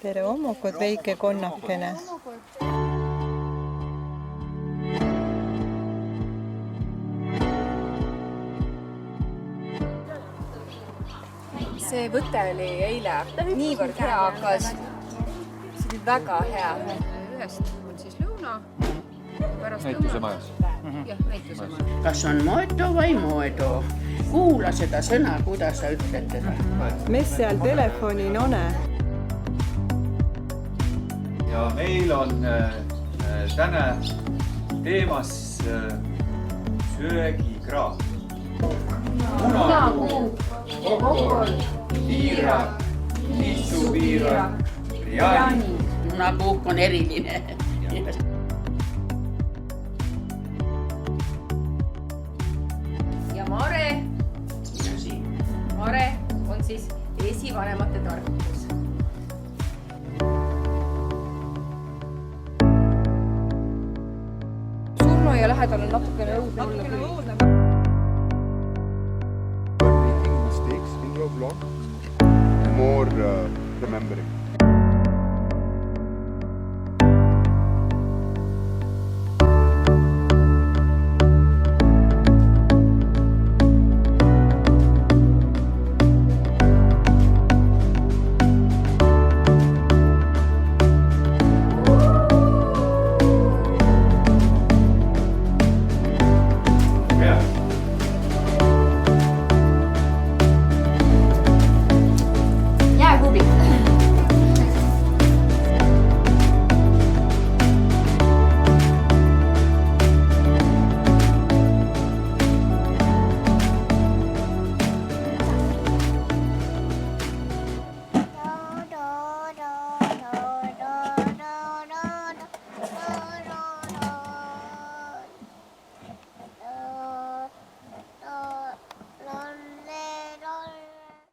Tere hommikut, väike konnakene. See võte oli eile niivõrd hea hakkas. See oli väga hea. Ühest on siis lõuna. Näituse majas. Jah, näituse majas. Kas on moedo või moedo? Kuula seda sõna, kuidas sa ütled teda. Mis seal telefonin on? Ja meil on täna teemas söögikraam. Munakuu, kokol, tiira, lissupiira, riani. Munapuhk on eriline. Ja Mare on siis esivanemate tarkus. Surnuaia lähedal on natukene õudne. Making mistakes in your vlog, more remembering.